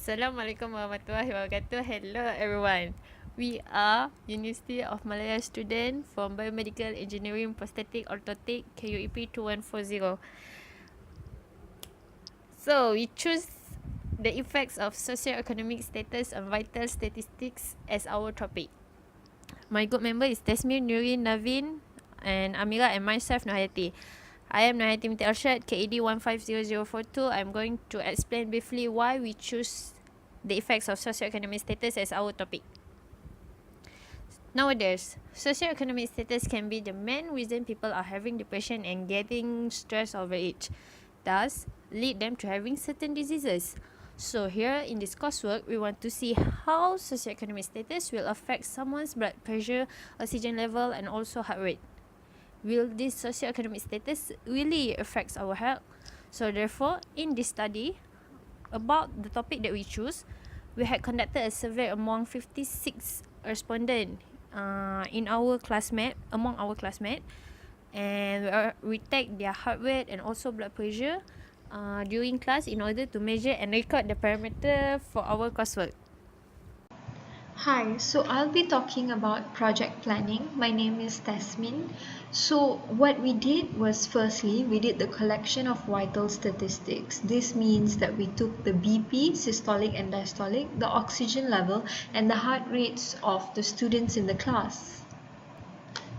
Assalamualaikum warahmatullahi wabarakatuh. Hello everyone. We are University of Malaya student from Biomedical Engineering Prosthetic Orthotic KUEP 2140. So we choose the effects of socioeconomic status and vital statistics as our topic. My group member is Tasmin, Nurin, Navin and Amira and myself Nurhayati. I am Nurhayati Binti Arshad, KED 150042. I'm going to explain briefly why we choose the effects of socioeconomic status as our topic. Nowadays, socioeconomic status can be the main reason people are having depression and getting stressed over age, thus lead them to having certain diseases. So here in this coursework, we want to see how socioeconomic status will affect someone's blood pressure, oxygen level and also heart rate. Will this socioeconomic status really affects our health? So therefore, in this study, about the topic that we choose, we had conducted a survey among 56 respondents among our classmates, and we take their heart rate and also blood pressure during class in order to measure and record the parameter for our coursework. Hi, so I'll be talking about project planning. My name is Tasmin. So what we did was, firstly, we did the collection of vital statistics. This means that we took the BP, systolic and diastolic, the oxygen level and the heart rates of the students in the class.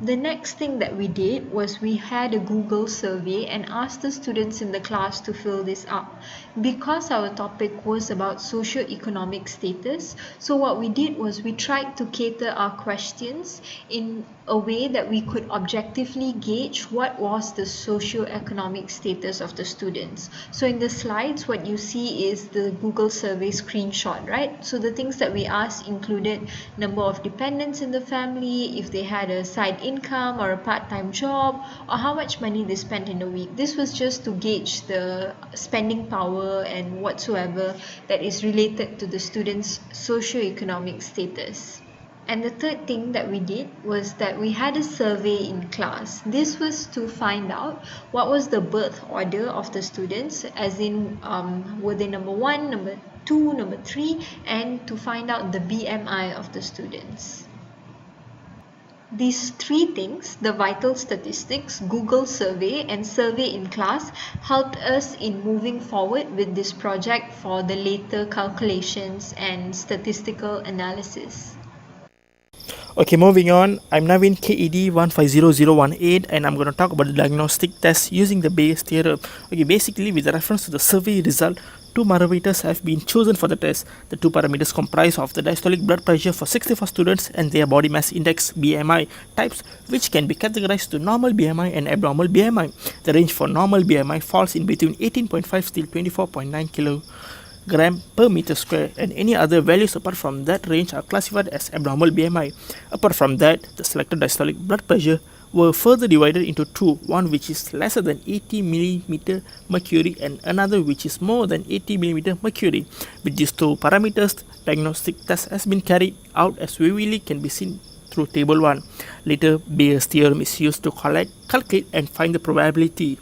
The next thing that we did was we had a Google survey and asked the students in the class to fill this up. Because our topic was about socio-economic status, so what we did was we tried to cater our questions in a way that we could objectively gauge what was the socio-economic status of the students. So in the slides, what you see is the Google survey screenshot, right? So the things that we asked included number of dependents in the family, if they had a side income or a part-time job, or how much money they spent in a week. This was just to gauge the spending power and whatsoever that is related to the students' socio-economic status. And the third thing that we did was that we had a survey in class. This was to find out what was the birth order of the students, as in were they number 1, number 2, number 3, and to find out the BMI of the students. These three things, the vital statistics, Google survey and survey in class, helped us in moving forward with this project for the later calculations and statistical analysis. Okay, moving on. I'm Navin, KED 150018, and I'm going to talk about the diagnostic test using the Bayes theorem. Okay, basically with reference to the survey result, two parameters have been chosen for the test. The two parameters comprise of the diastolic blood pressure for 64 students and their body mass index BMI types, which can be categorized to normal BMI and abnormal BMI. The range for normal BMI falls in between 18.5 till 24.9 kilogram per meter square, and any other values apart from that range are classified as abnormal BMI. Apart from that, the selected diastolic blood pressure were further divided into two, one which is lesser than 80 mm mercury and another which is more than 80 mm mercury. With these two parameters, diagnostic test has been carried out as vividly can be seen through table 1. Later, Bayes theorem is used to calculate and find the probability.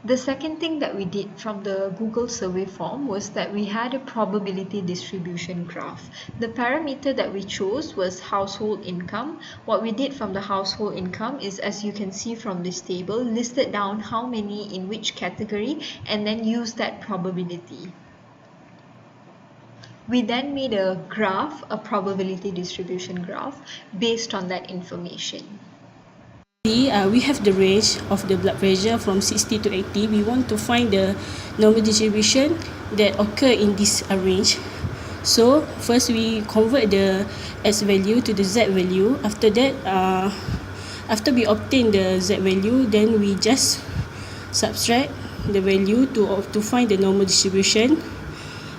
The second thing that we did from the Google survey form was that we had a probability distribution graph. The parameter that we chose was household income. What we did from the household income is, as you can see from this table, listed down how many in which category and then used that probability. We then made a graph, a probability distribution graph, based on that information. We have the range of the blood pressure from 60 to 80. We want to find the normal distribution that occur in this range. So first we convert the S value to the Z value. After that, after we obtain the Z value, then we just subtract the value to find the normal distribution.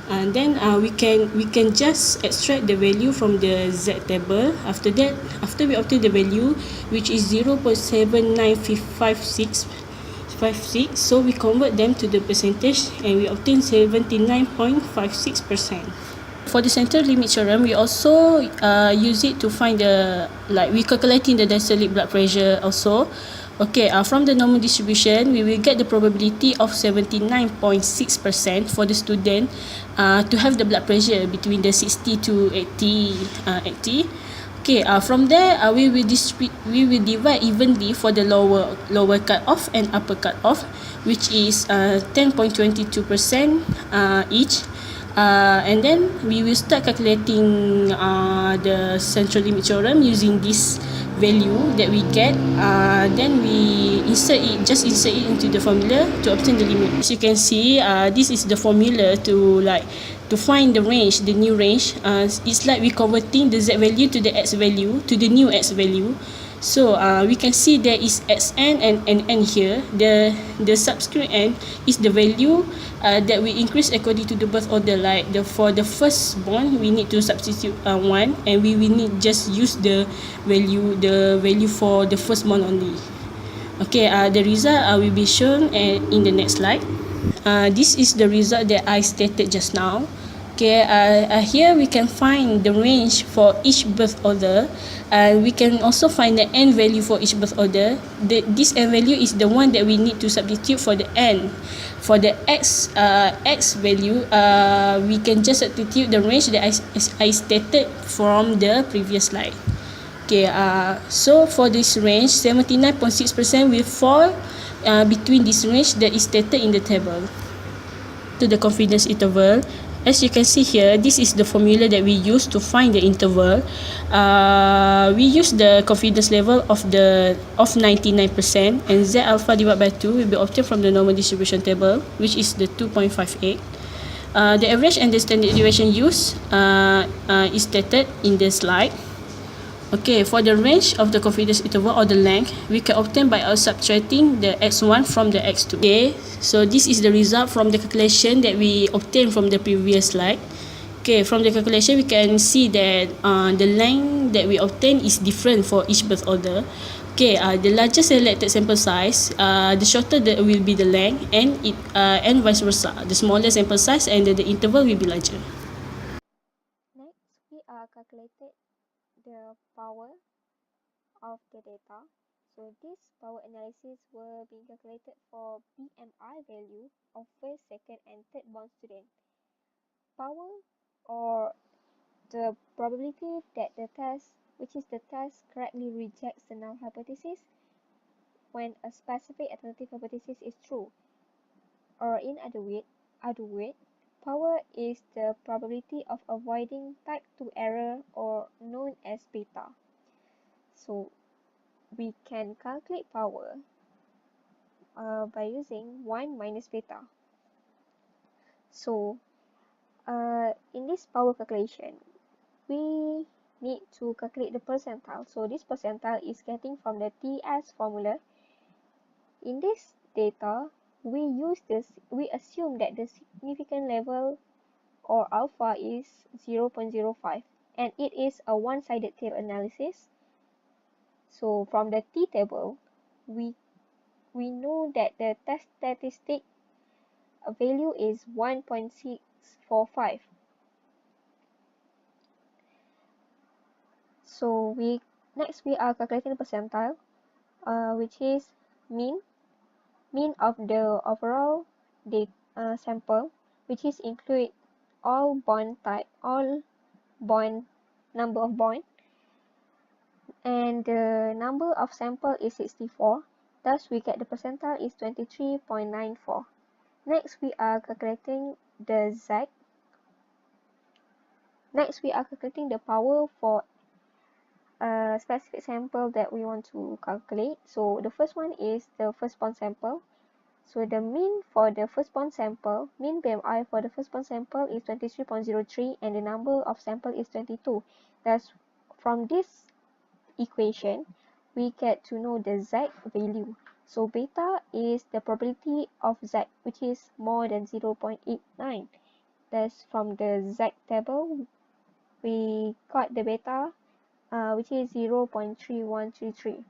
And then we can just extract the value from the Z table. After that, after we obtain the value, which is 0.79556, so we convert them to the percentage and we obtain 79.56%. For the center limit theorem, we also use it to find the, we calculating the diastolic blood pressure also. Okay, from the normal distribution, we will get the probability of 79.6% for the student to have the blood pressure between the 60 to 80. Okay, from there we will divide evenly for the lower cut off and upper cut off, which is 10.22% each. And then we will start calculating the central limit theorem using this value that we get. Then we insert it into the formula to obtain the limit. As you can see, this is the formula to find the range, the new range. It's like we converting the z value to the x value, to the new x value. So we can see there is xn and nn here. The subscript n is the value that we increase according to the birth order. Like for the first born, we need to substitute 1, and we will need just use the value for the first born only. Okay, the result will be shown in the next slide. This is the result that I stated just now. Okay, here we can find the range for each birth order. We can also find the n value for each birth order. This n value is the one that we need to substitute for the n. For the x value, we can just substitute the range that I stated from the previous slide. Okay, so for this range, 79.6% will fall between this range that is stated in the table. To the confidence interval, as you can see here, this is the formula that we use to find the interval. We use the confidence level of 99%, and z alpha divided by 2 will be obtained from the normal distribution table, which is the 2.58. The average and the standard deviation used is stated in the slide. Okay, for the range of the confidence interval or the length, we can obtain by subtracting the x1 from the x2. Okay, so this is the result from the calculation that we obtained from the previous slide. Okay, from the calculation, we can see that the length that we obtain is different for each birth order. Okay, the larger selected sample size, the shorter will be the length, and vice versa. The smaller sample size and the interval will be larger. Next, we are calculated the power of the data. So this power analysis will be calculated for BMI value of first, second, and third born student. Power, or the probability that the test, which is the test, correctly rejects the null hypothesis when a specific alternative hypothesis is true. Or in other word, power is the probability of avoiding type 2 error, or known as beta. So we can calculate power by using 1 minus beta. So in this power calculation, we need to calculate the percentile. So this percentile is getting from the TS formula. In this data, we assume that the significant level, or alpha, is 0.05, and it is a one-sided tail analysis. So from the T table, we know that the test statistic value is 1.645. So next we are calculating the percentile, which is mean of the overall sample, which is include all bond type, number of bond, and the number of sample is 64. Thus, we get the percentile is 23.94. Next, we are calculating the Z. Next, we are calculating the power for a specific sample that we want to calculate. So the first one is the firstborn sample. So the mean for the firstborn sample, mean BMI for the firstborn sample is 23.03, and the number of sample is 22. Thus, from this equation, we get to know the Z value. So beta is the probability of Z, which is more than 0.89. Thus, from the Z table, we got the beta, which is 0.3133.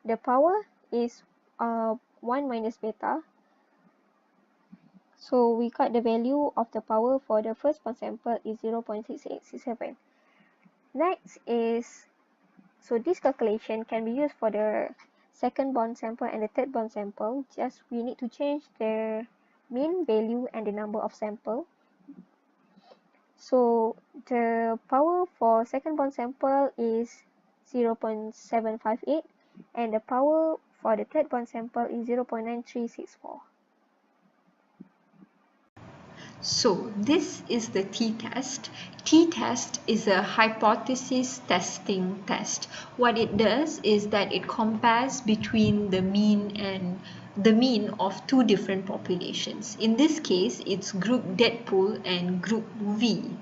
The power is 1 minus beta. So we got the value of the power for the firstborn sample is 0.6867. Next is, so this calculation can be used for the second bond sample and the third bond sample, just we need to change the mean value and the number of sample. So the power for second bond sample is 0.758 and the power for the third bond sample is 0.9364. So this is the t-test. T-test is a hypothesis testing test. What it does is that it compares between the mean of two different populations. In this case, it's group DEADPOOL and group V.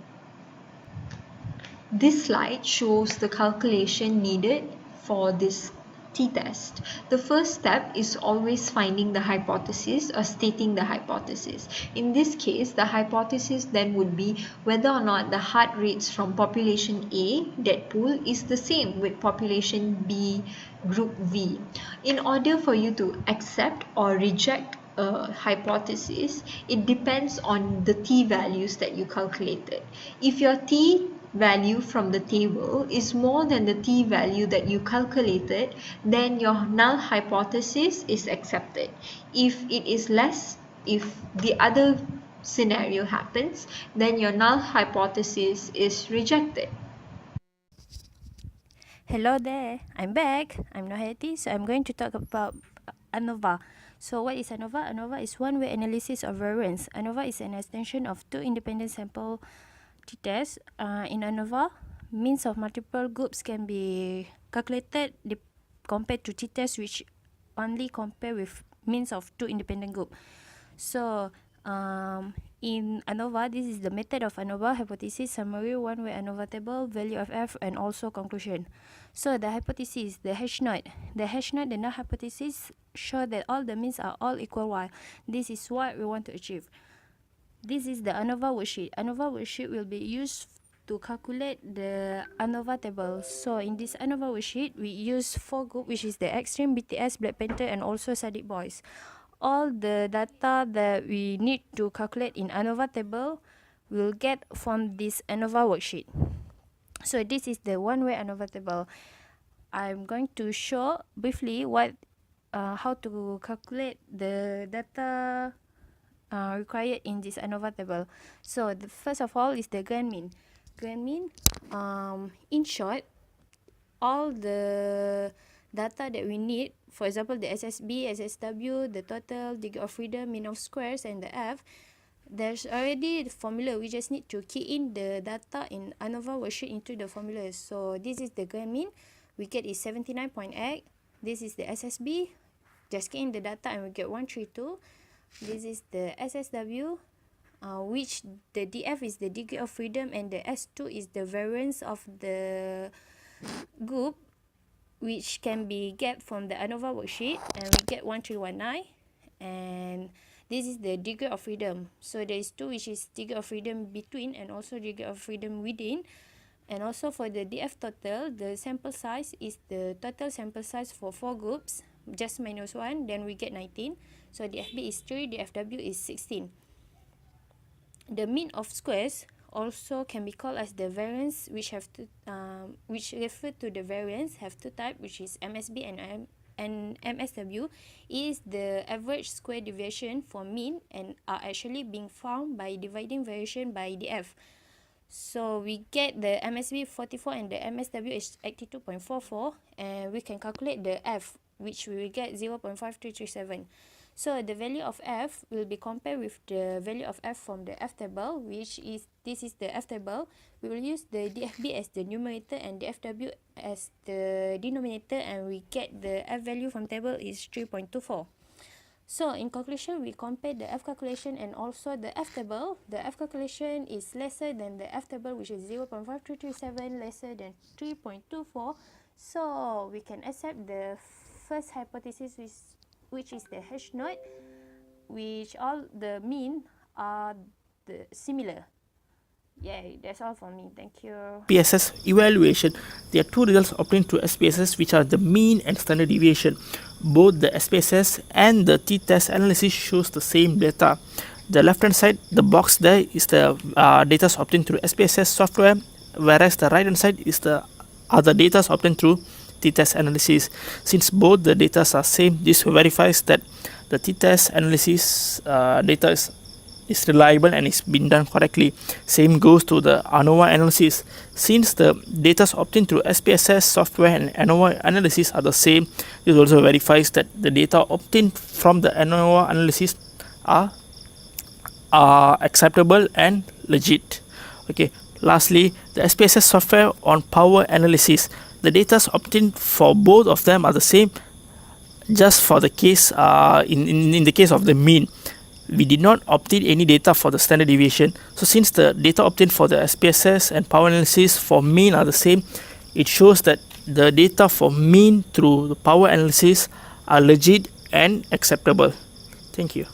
This slide shows the calculation needed for this t-test. The first step is always finding the hypothesis or stating the hypothesis. In this case, the hypothesis then would be whether or not the heart rates from population A, DEADPOOL, is the same with population B, group V. In order for you to accept or reject a hypothesis, it depends on the t-values that you calculated. If your t-value from the table is more than the t-value that you calculated, then your null hypothesis is accepted. If it is less, if the other scenario happens, then your null hypothesis is rejected. Hello there, I'm back. I'm Nohati, so I'm going to talk about ANOVA. So what is ANOVA? ANOVA is one-way analysis of variance. ANOVA is an extension of two independent sample t-test. In ANOVA, means of multiple groups can be calculated compared to t-test, which only compare with means of two independent group. So in ANOVA, this is the method of ANOVA: hypothesis, summary, one-way ANOVA table, value of F, and also conclusion. So the hypothesis, the H0, the null hypothesis show that all the means are all equal y. This is what we want to achieve. This is the ANOVA worksheet. ANOVA worksheet will be used to calculate the ANOVA table. So in this ANOVA worksheet, we use 4 groups, which is the extreme, BTS, Black Panther, and also Sadiq boys. All the data that we need to calculate in ANOVA table we'll get from this ANOVA worksheet. So this is the one-way ANOVA table. I'm going to show briefly how to calculate the data required in this ANOVA table. So the first of all is the grand mean. Grand mean, in short, all the data that we need, for example, the SSB, SSW, the total, degree of freedom, mean of squares, and the F, there's already the formula. We just need to key in the data in ANOVA worksheet into the formula. So this is the grand mean. We get is 79.8. This is the SSB. Just key in the data and we get 132. This is the SSW, which the DF is the degree of freedom and the S2 is the variance of the group, which can be get from the ANOVA worksheet, and we get 1319. And this is the degree of freedom. So there is 2, which is degree of freedom between and also degree of freedom within. And also for the DF total, the sample size is the total sample size for 4 groups, just minus 1, then we get 19. So DFB is 3, DFW is 16. The mean of squares also can be called as the variance, which refer to the variance have two types, which is MSB and MSW, is the average square deviation for mean and are actually being found by dividing variation by DF. So we get the MSB 44 and the MSW is 82.44, and we can calculate the F, which we will get 0.5337. So the value of F will be compared with the value of F from the F table, which is, this is the F table. We will use the DFB as the numerator and the FW as the denominator, and we get the F value from table is 3.24. So in conclusion, we compare the F calculation and also the F table. The F calculation is lesser than the F table, which is 0.5337, lesser than 3.24. So we can accept the first hypothesis, which is the H0, which all the mean are similar. Yeah, that's all for me. Thank you. SPSS evaluation. There are two results obtained through SPSS, which are the mean and standard deviation. Both the SPSS and the t-test analysis shows the same data. The left hand side, the box there, is the data obtained through SPSS software, whereas the right hand side is the other data obtained through t-test analysis. Since both the data are same, this verifies that the t-test analysis data is reliable and is being done correctly. Same goes to the ANOVA analysis. Since the data obtained through SPSS software and ANOVA analysis are the same, this also verifies that the data obtained from the ANOVA analysis are acceptable and legit. Okay. Lastly, the SPSS software on power analysis. The data obtained for both of them are the same. Just for the case, in the case of the mean, we did not obtain any data for the standard deviation. So since the data obtained for the SPSS and power analysis for mean are the same, it shows that the data for mean through the power analysis are legit and acceptable. Thank you.